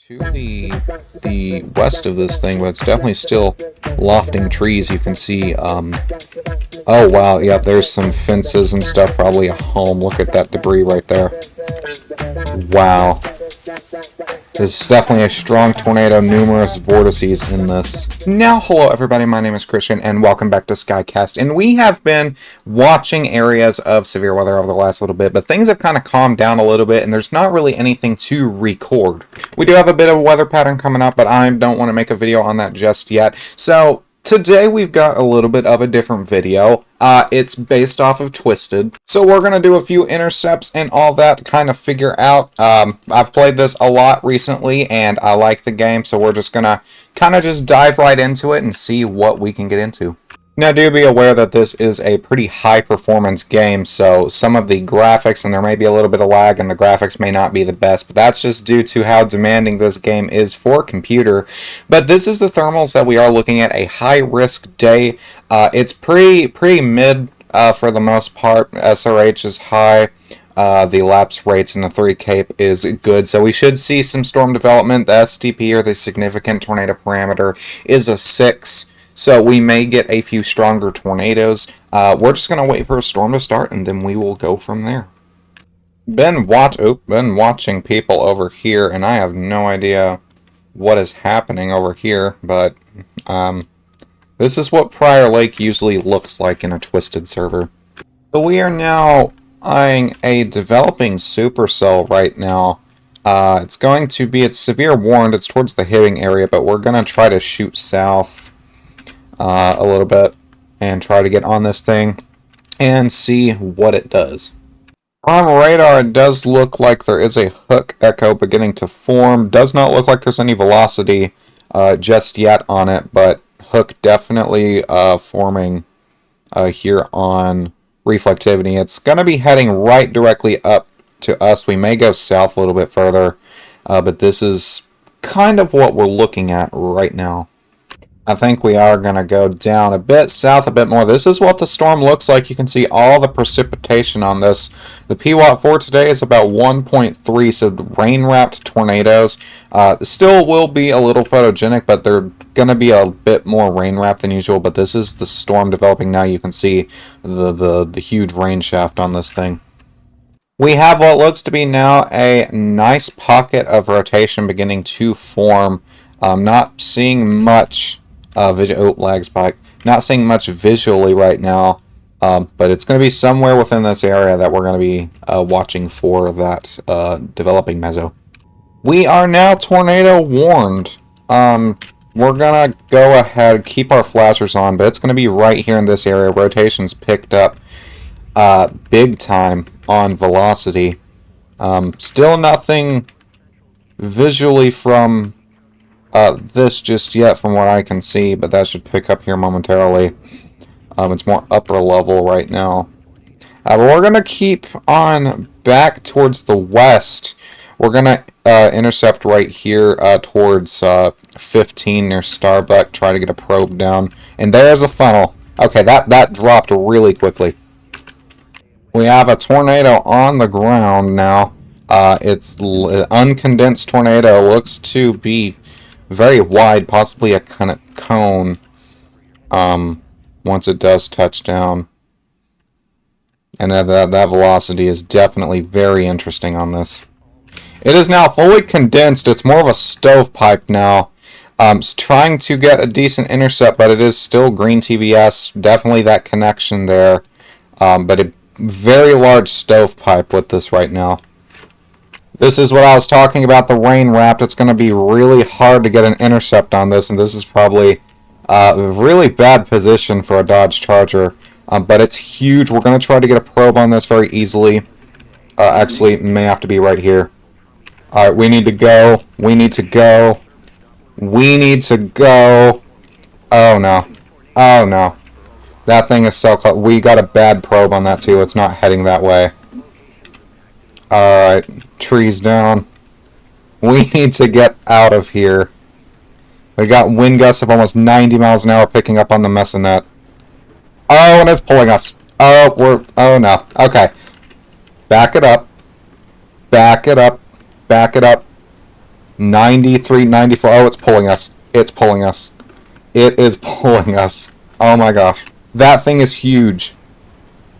to the west of this thing, but it's definitely still lofting trees. You can see, oh wow, yep, there's some fences and stuff, probably a home. Look at that debris right there. Wow. This is definitely a strong tornado, numerous vortices in this. Now, hello everybody, my name is Christian, and welcome back to Skycast. And we have been watching areas of severe weather over the last little bit, but things have kind of calmed down a little bit, and there's not really anything to record. We do have a bit of a weather pattern coming up, but I don't want to make a video on that just yet. So, today we've got a little bit of a different video. It's based off of Twisted. So we're going to do a few intercepts and all that to kind of figure out. I've played this a lot recently and I like the game, so we're just going to kind of just dive right into it and see what we can get into. Now, do be aware that this is a pretty high-performance game, so some of the graphics, and there may be a little bit of lag, and the graphics may not be the best, but that's just due to how demanding this game is for computer. But this is the thermals that we are looking at, a high-risk day. It's pretty mid for the most part. SRH is high. The lapse rates in the 3 cape is good, so we should see some storm development. The STP, or the significant tornado parameter, is a 6. So we may get a few stronger tornadoes. We're just going to wait for a storm to start, and then we will go from there. Been watching people over here, and I have no idea what is happening over here, but this is what Prior Lake usually looks like in a Twisted server. So we are now eyeing a developing supercell right now. It's severe warned, it's towards the Hibbing area, but we're going to try to shoot south a little bit and try to get on this thing and see what it does. On radar, it does look like there is a hook echo beginning to form. Does not look like there's any velocity just yet on it, but hook definitely forming here on reflectivity. It's going to be heading right directly up to us. We may go south a little bit further, but this is kind of what we're looking at right now. I think we are going to go down a bit south a bit more. This is what the storm looks like. You can see all the precipitation on this. The PWAT for today is about 1.3, so rain-wrapped tornadoes. Still will be a little photogenic, but they're going to be a bit more rain-wrapped than usual. But this is the storm developing now. You can see the huge rain shaft on this thing. We have what looks to be now a nice pocket of rotation beginning to form. Not seeing much... lag spike. Not seeing much visually right now, but it's going to be somewhere within this area that we're going to be watching for that developing meso. We are now tornado warned. We're going to go ahead, keep our flashers on, but it's going to be right here in this area. Rotation's picked up big time on velocity. Still nothing visually from this just yet from what I can see, but that should pick up here momentarily. It's more upper level right now. But we're going to keep on back towards the west. We're going to intercept right here towards 15 near Starbuck, try to get a probe down. And there's a funnel. Okay, that dropped really quickly. We have a tornado on the ground now. It's an uncondensed tornado. Looks to be very wide, possibly a kind of cone once it does touch down. And that velocity is definitely very interesting on this. It is now fully condensed. It's more of a stovepipe now. It's trying to get a decent intercept, but it is still green TVS. Definitely that connection there. But a very large stovepipe with this right now. This is what I was talking about, the rain wrapped. It's going to be really hard to get an intercept on this, and this is probably a really bad position for a Dodge Charger. But it's huge. We're going to try to get a probe on this very easily. Actually, it may have to be right here. Alright, we need to go. We need to go. We need to go. Oh, no. Oh, no. That thing is so close. We got a bad probe on that, too. It's not heading that way. Alright, trees down. We need to get out of here. We got wind gusts of almost 90 miles an hour picking up on the Messenet. Oh, and it's pulling us. Oh, no. Okay. Back it up. Back it up. Back it up. 93, 94. Oh, it's pulling us. It's pulling us. It is pulling us. Oh my gosh. That thing is huge.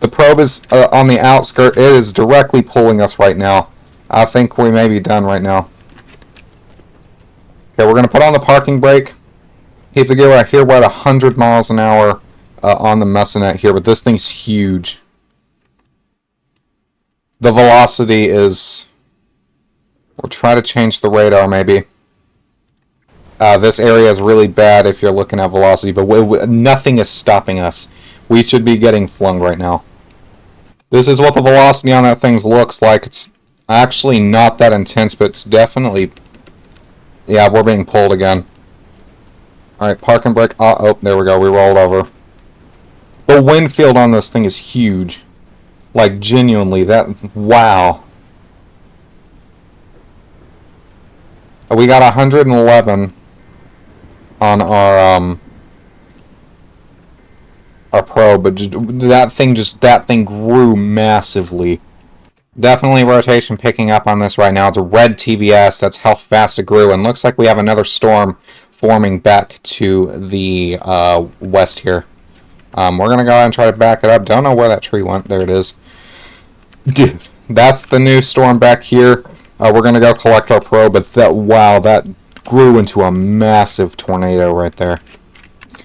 The probe is on the outskirt. It is directly pulling us right now. I think we may be done right now. Okay, we're going to put on the parking brake. Keep the gear right here. We're at 100 miles an hour on the Messenet here, but this thing's huge. The velocity is... We'll try to change the radar, maybe. This area is really bad if you're looking at velocity, but nothing is stopping us. We should be getting flung right now. This is what the velocity on that thing looks like. It's actually not that intense, but it's definitely... Yeah, we're being pulled again. Alright, park and brake. Oh, there we go. We rolled over. The wind field on this thing is huge. Like, genuinely. Wow. We got 111 on our probe, but that thing grew massively. Definitely rotation picking up on this right now. It's a red TVS. That's how fast it grew, and looks like we have another storm forming back to the west here. We're gonna go ahead and try to back it up. Don't know where that tree went. There it is. Dude, that's the new storm back here. We're going to go collect our probe, but wow, that grew into a massive tornado right there.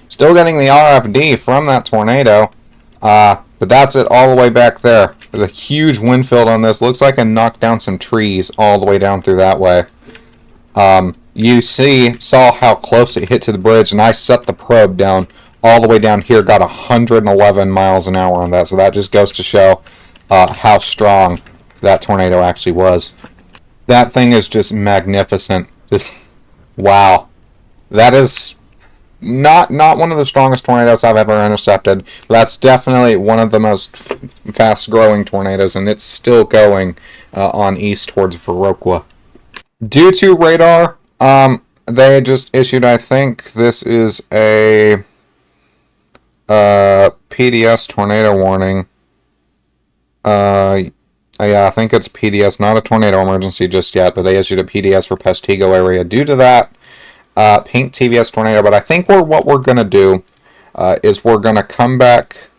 Still getting the RFD from that tornado, but that's it all the way back there. There's a huge wind field on this. Looks like it knocked down some trees all the way down through that way. You saw how close it hit to the bridge, and I set the probe down all the way down here, got 111 miles an hour on that, so that just goes to show how strong that tornado actually was. That thing is just magnificent. Just wow. That is not one of the strongest tornadoes I've ever intercepted. But that's definitely one of the most fast-growing tornadoes, and it's still going on east towards Viroqua. Due to radar, they just issued, I think this is a PDS tornado warning. Yeah, I think it's PDS, not a tornado emergency just yet, but they issued a PDS for Peshtigo area due to that pink TVS tornado. But I think what we're going to do is we're going to come back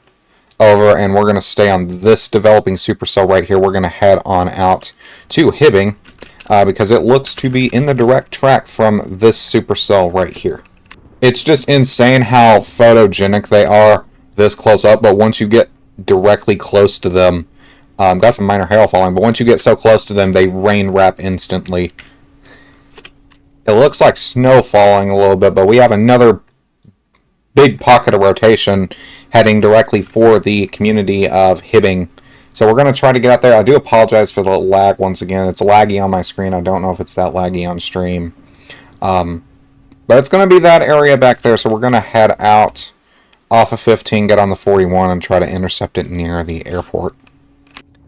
over and we're going to stay on this developing supercell right here. We're going to head on out to Hibbing because it looks to be in the direct track from this supercell right here. It's just insane how photogenic they are this close up, but once you get directly close to them, got some minor hail falling, but once you get so close to them, they rain wrap instantly. It looks like snow falling a little bit, but we have another big pocket of rotation heading directly for the community of Hibbing. So we're going to try to get out there. I do apologize for the lag once again. It's laggy on my screen. I don't know if it's that laggy on stream. But it's going to be that area back there, so we're going to head out off of 15, get on the 41, and try to intercept it near the airport.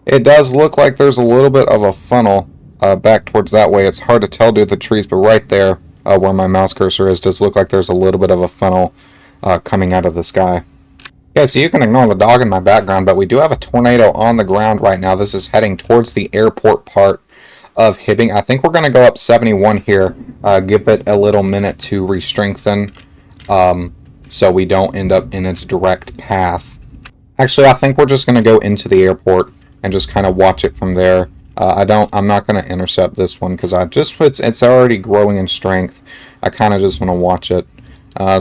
It does look like there's a little bit of a funnel back towards that way. It's hard to tell due to the trees, but right there where my mouse cursor is does look like there's a little bit of a funnel coming out of the sky. Yeah, so you can ignore the dog in my background, but we do have a tornado on the ground right now. This is heading towards the airport part of Hibbing. I think we're going to go up 71 here, give it a little minute to re-strengthen so we don't end up in its direct path. Actually, I think we're just going to go into the airport and just kind of watch it from there. I'm not going to intercept this one because it's already growing in strength. I kind of just want to watch it.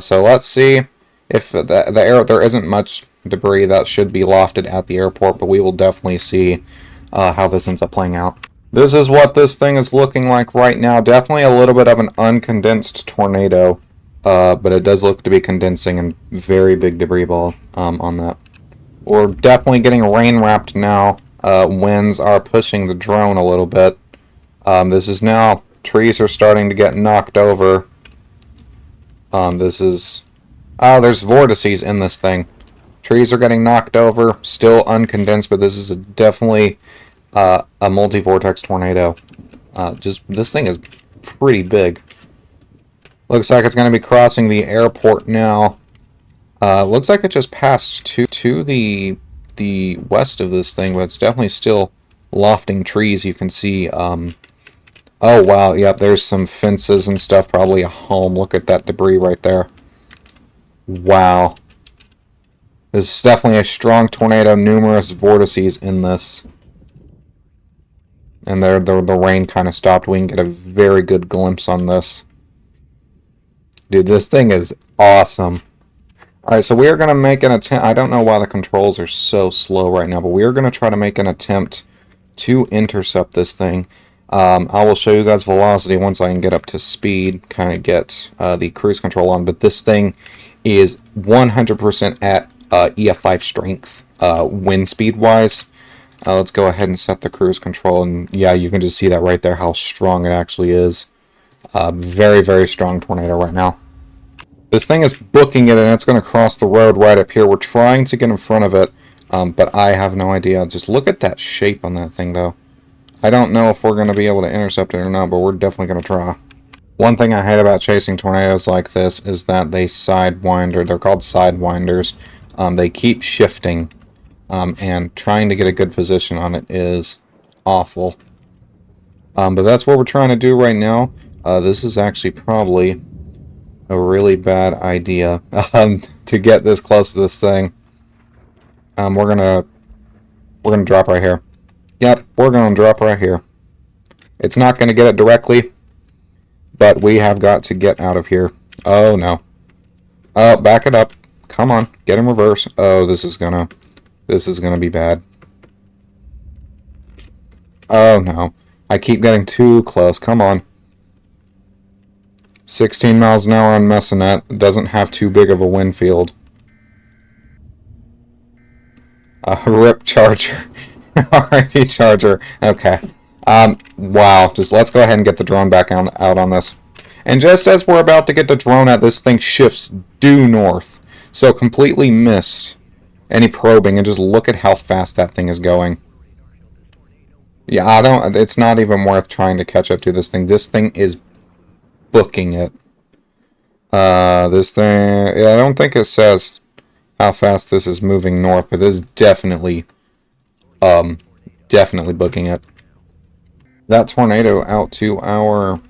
So let's see if there isn't much debris that should be lofted at the airport, but we will definitely see how this ends up playing out. This is what this thing is looking like right now. Definitely a little bit of an uncondensed tornado, but it does look to be condensing and very big debris ball on that. We're definitely getting rain wrapped now. Winds are pushing the drone a little bit. This is now, trees are starting to get knocked over. There's vortices in this thing. Trees are getting knocked over, still uncondensed, but this is definitely a multi-vortex tornado. This thing is pretty big. Looks like it's going to be crossing the airport now. Looks like it just passed to the west of this thing, but it's definitely still lofting trees. You can see a Oh, wow, yep, there's some fences and stuff, probably a home. Look at that debris right there. Wow. This is definitely a strong tornado, numerous vortices in this. And there, the rain kind of stopped. We can get a very good glimpse on this. Dude, this thing is awesome. Alright, so we are going to make an attempt. I don't know why the controls are so slow right now, but we are going to try to make an attempt to intercept this thing. I will show you guys velocity once I can get up to speed, kind of get the cruise control on. But this thing is 100% at EF5 strength, wind speed wise. Let's go ahead and set the cruise control, and yeah, you can just see that right there how strong it actually is. Very, very strong tornado right now. This thing is booking it, and it's going to cross the road right up here. We're trying to get in front of it, but I have no idea. Just look at that shape on that thing, though. I don't know if we're going to be able to intercept it or not, but we're definitely going to try. One thing I hate about chasing tornadoes like this is that they sidewinder. They're called sidewinders. They keep shifting, and trying to get a good position on it is awful. But that's what we're trying to do right now. This is actually probably a really bad idea to get this close to this thing. We're gonna drop right here. Yep, we're gonna drop right here. It's not gonna get it directly, but we have got to get out of here. Oh no. Oh, back it up. Come on, get in reverse. Oh, this is gonna be bad. Oh no. I keep getting too close. Come on. 16 miles an hour on Messinette. Doesn't have too big of a wind field. RIP Charger. RIP Charger. Okay. Wow. Just let's go ahead and get the drone back out on this. And just as we're about to get the drone out, this thing shifts due north. So completely missed any probing, and just look at how fast that thing is going. Yeah, it's not even worth trying to catch up to this thing. This thing is booking it. This thing, yeah, I don't think it says how fast this is moving north, but this is definitely booking it. That tornado out to our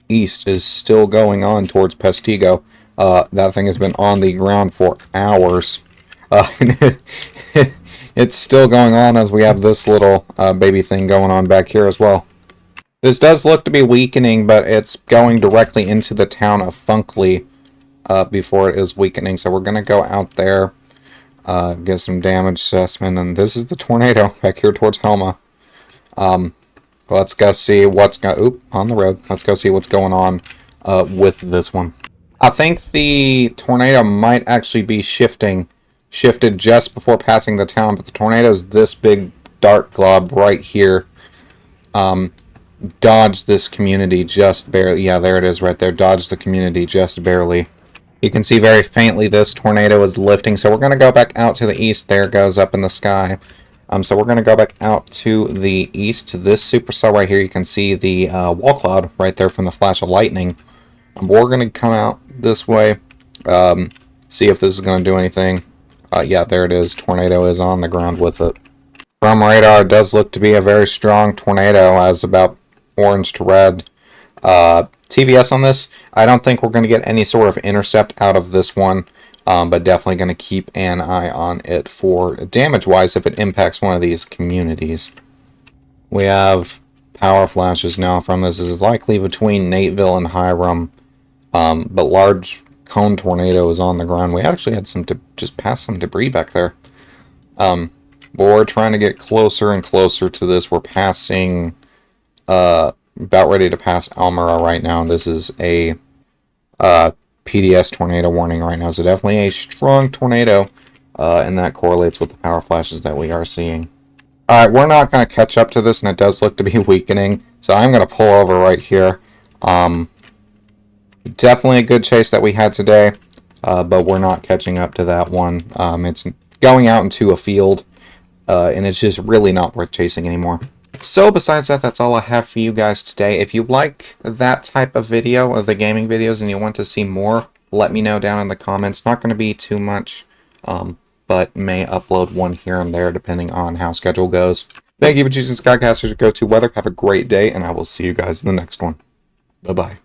east is still going on towards Pestigo. That thing has been on the ground for hours. It's still going on as we have this little baby thing going on back here as well. This does look to be weakening, but it's going directly into the town of Funkley before it is weakening. So we're going to go out there, get some damage assessment, and this is the tornado back here towards Helma. Let's go see what's on the road. Let's go see what's going on with this one. I think the tornado might actually be shifted just before passing the town, but the tornado is this big dark glob right here. Dodged this community just barely. Yeah, there it is right there. Dodged the community just barely. You can see very faintly this tornado is lifting, so we're going to go back out to the east. There it goes up in the sky. So we're going to go back out to the east to this supercell right here. You can see the wall cloud right there from the flash of lightning. We're going to come out this way, see if this is going to do anything. Yeah, there it is. Tornado is on the ground with it. From radar, it does look to be a very strong tornado, as about orange to red. TVS on this, I don't think we're going to get any sort of intercept out of this one, but definitely going to keep an eye on it for damage-wise if it impacts one of these communities. We have power flashes now from this. This is likely between Nateville and Hiram, but large cone tornado is on the ground. We actually had just passed some debris back there. But we're trying to get closer and closer to this. We're passing, about ready to pass Almira right now. This is a PDS tornado warning right now. So definitely a strong tornado, and that correlates with the power flashes that we are seeing. Alright, we're not going to catch up to this, and it does look to be weakening. So I'm going to pull over right here. Definitely a good chase that we had today, but we're not catching up to that one. It's going out into a field, and it's just really not worth chasing anymore. So besides that, that's all I have for you guys today. If you like that type of video, or the gaming videos, and you want to see more, let me know down in the comments. Not going to be too much, but may upload one here and there depending on how schedule goes. Thank you for choosing Skycast as your go-to weather. Have a great day, and I will see you guys in the next one. Bye-bye.